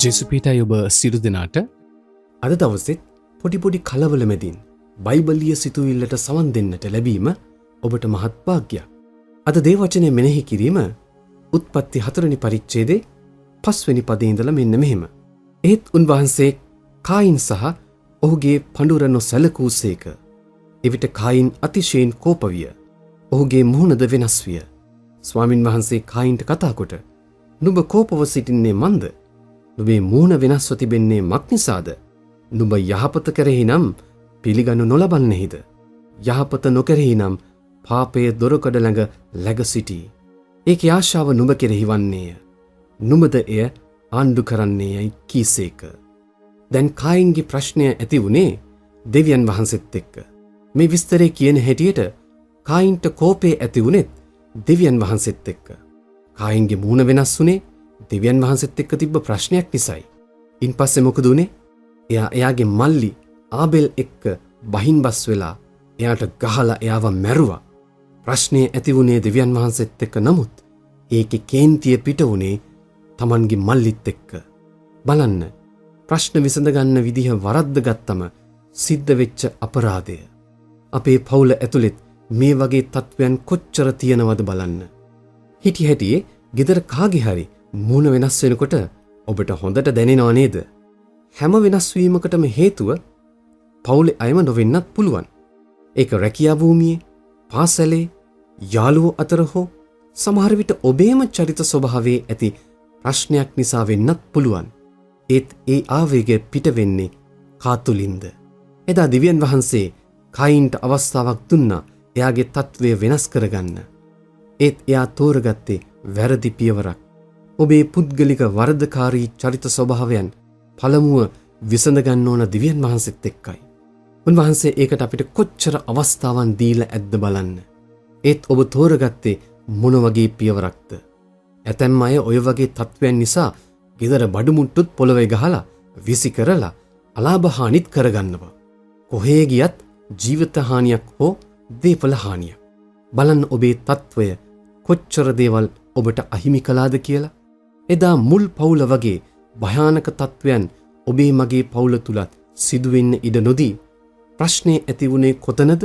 ජෙසුපීටයි ඔබ සිරු දෙනාට අද දවසෙත් පොඩි කලවල මැදින් බයිබලීය සිතුවිල්ලට සවන් දෙන්නට ලැබීම ඔබට මහත් වාග්යක්. අද දේවවචනය මෙනෙහි කිරීම උත්පත්ති 4 වෙනි පරිච්ඡේදයේ 5 වෙනි පදේ ඉඳලා මෙන්න මෙහෙම. එහෙත් උන්වහන්සේ කායින් සහ ඔහුගේ පඬුර නොසැලකූසේක. එවිට කායින් අතිශයින් කෝප විය. ඔහුගේ මුහුණද වෙනස් විය. ස්වාමින් වහන්සේ කායින්ට කතා කොට නුඹ කෝපව සිටින්නේ මන්ද? නුඹේ මුහුණ වෙනස්ව තිබෙන්නේ මක් නිසාද? නුඹ යහපත කෙරෙහි නම් පිළිගනු නොලබන්නේහිද? යහපත නොකෙරෙහි නම් පාපයේ දොරකඩ ළඟ läග සිටී. ඒකේ ආශාව නුඹ කෙරෙහි වන්නේය. නුඹද එය ආණ්ඩු කරන්නේයයි කීසේක. දැන් කායින්ගේ ප්‍රශ්නය ඇති වුණේ දෙවියන් වහන්සේත් එක්ක. මේ විස්තරේ කියන හැටියට කායින්ට කෝපය ඇති වුණෙත් දෙවියන් වහන්සේත් එක්ක. කායින්ගේ මූණ වෙනස් වුණේ දෙවියන් වහන්සේත් එක්ක තිබ්බ ප්‍රශ්නයක් නිසායි. ඉන්පස්සේ මොකද උනේ? එයාගේ මල්ලි ආබෙල් එක්ක බහින්බස් වෙලා එයාට ගහලා එයාව මැරුවා. ප්‍රශ්නේ ඇති වුණේ දෙවියන් වහන්සේත් එක්ක. නමුත් ඒකේ කේන්තිය පිට වුණේ Tamanගේ මල්ලිත් එක්ක. බලන්න, ප්‍රශ්න විසඳ ගන්න විදිහ වරද්ද ගත්තම සිද්ධ වෙච්ච අපරාධය. අපේ පවුල ඇතුළෙත් මේ වගේ තත්වයන් කොච්චර තියෙනවද බලන්න. හිටි හැටියේ ගෙදර කාගේ හරි මූණ වෙනස් වෙනකොට ඔබට හොඳට දැනෙනව නේද? හැම වෙනස් වීමකටම හේතුව පවුලේ අයම නොවෙන්නත් පුළුවන්. ඒක රැකියා භූමියේ, පාසලේ, යාළුවෝ අතර හෝ සමහර විට ඔබේම චරිත ස්වභාවයේ ඇති ප්‍රශ්නයක් නිසා වෙන්නත් පුළුවන්. ඒත් ඒ ආවේගය පිට වෙන්නේ කාතුලින්ද? එදා දිව්‍යන් වහන්සේ කායින්ට අවස්ථාවක් දුන්නා එයාගේ තත්වය වෙනස් කරගන්න. ඒත් එයා තෝරගත්තේ වැරදි පියවරක්. ඔබේ පුද්ගලික වරදකාරී චරිත ස්වභාවයන් පළමුව විසඳ ගන්න ඕන දිව්‍යන් වහන්සේත් එක්කයි. උන්වහන්සේ ඒකට අපිට කොච්චර අවස්ථාවන් දීලා ඇද්ද බලන්න. ඒත් ඔබ තෝරගත්තේ මොන වගේ පියවරක්ද? ඇතැම් අය ඔය වගේ තත්වයන් නිසා ගෙදර බඩුමුට්ටුත් පොළවේ ගහලා විසි කරලා අලාභ හානිත් කරගන්නවා. කොහේ ගියත් ජීවිත හානියක් හෝ දේපල හානියක්. බලන්න ඔබේ තත්වය කොච්චර දේවල් ඔබට අහිමි කළාද කියලා. එදා මුල් පවුල වගේ භයානක තත්වයන් ඔබේ මගේ පවුල තුලත් සිදුවෙන්න ඉඩ නොදී ප්‍රශ්නේ ඇති වුණේ කොතනද?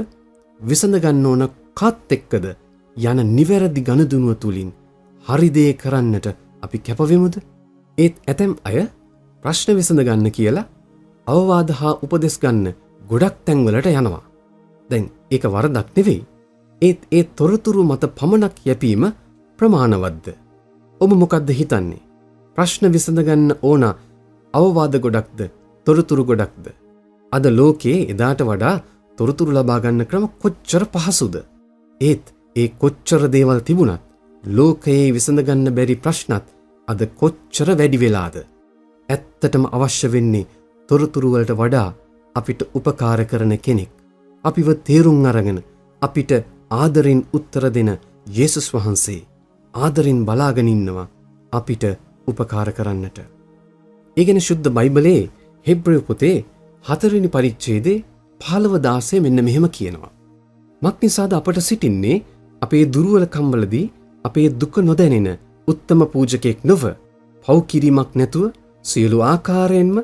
විසඳ ගන්න ඕන කාත් එක්කද යන නිවැරදි ගනුදෙනුව තුලින් හරි දේ කරන්නට අපි කැපවෙමුද? ඒත් ඇතැම් අය ප්‍රශ්න විසඳ ගන්න කියලා අවවාද හා උපදෙස් ගන්න ගොඩක් තැන්වලට යනවා. දැන් ඒක වරදක් නෙවෙයි. ඒත් ඒ තොරතුරු මත පමණක් යැපීම ප්‍රමාණවත්ද? ඔබ මොකද්ද හිතන්නේ? ප්‍රශ්න විසඳ ගන්න ඕන අවවාද ගොඩක්ද තොරතුරු ගොඩක්ද? අද ලෝකයේ එදාට වඩා තොරතුරු ලබා ගන්න ක්‍රම කොච්චර පහසුද? ඒත් ඒ කොච්චර දේවල් තිබුණත් ලෝකයේ විසඳ ගන්න බැරි ප්‍රශ්නත් අද කොච්චර වැඩි වෙලාද? ඇත්තටම අවශ්‍ය වෙන්නේ තොරතුරු වලට වඩා අපිට උපකාර කරන කෙනෙක්. අපිව තේරුම් අරගෙන අපිට ආදරෙන් උත්තර දෙන යේසුස් වහන්සේ ආදරෙන් බලාගෙන ඉන්නවා අපිට උපකාර කරන්නට. ඒ ගැන සුද්ධ බයිබලයේ හෙබ්‍රෙය පොතේ 4 වෙනි පරිච්ඡේදයේ 15-16 මෙන්න මෙහෙම කියනවා. මක් නිසාද අපට සිටින්නේ අපේ දුර්වලකම් වලදී අපේ දුක නොදැනෙන උත්තම පූජකෙක් නොව පව් කිරීමක් නැතුව සියලු ආකාරයෙන්ම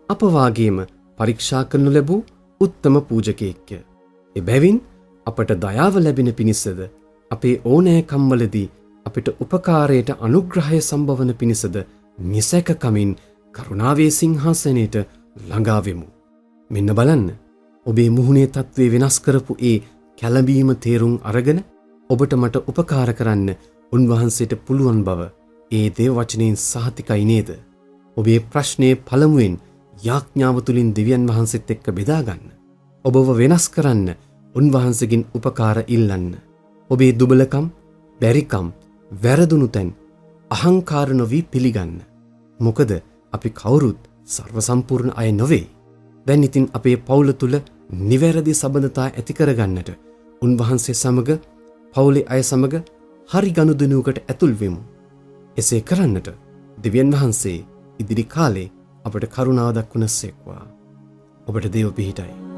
අප වාගේම පරීක්ෂා කරනු ලැබූ උත්තම පූජකයෙක්ය. එබැවින් අපට දයාව ලැබෙන පිණිසද අපේ ඕනෑකම් වලදී අපිට උපකාරයට අනුග්‍රහය සම්භවන පිණිසද නිසැක කමින් කරුණාවේ සිංහාසනයට ළඟා වෙමු. මෙන්න බලන්න, ඔබේ මුහුණේ තත්ත්වේ වෙනස් කරපු ඒ කැළඹීම තේරුම් අරගෙන ඔබට මට උපකාර කරන්න උන්වහන්සේට පුළුවන් බව ඒ දේව වචනයෙන් සහතිකයි නේද? ඔබේ ප්‍රශ්නේ පළමුවෙන් යාඥාව තුලින් දෙවියන් වහන්සේත් එක්ක බෙදා ගන්න. ඔබව වෙනස් කරන්න උන්වහන්සේගෙන් උපකාර ඉල්ලන්න. ඔබේ දුබලකම්, බැරිකම්, වැරදුණු තැන් අහංකාර නොවි පිළිගන්න. මොකද අපි කවුරුත් සර්ව සම්පූර්ණ අය නොවේ. දැන් ඉතින් අපේ පවුල තුල නිවැරදි සබඳතා ඇති කරගන්නට උන්වහන්සේ සමග පවුලේ අය සමග හරි ගනුදෙනුවකට ඇතුල් වෙමු. එසේ කරන්නට දෙවියන් වහන්සේ ඉදිරි කාලේ අපට කරුණාව දක්වනසේක්වා. ඔබට දේව පිහිටයි.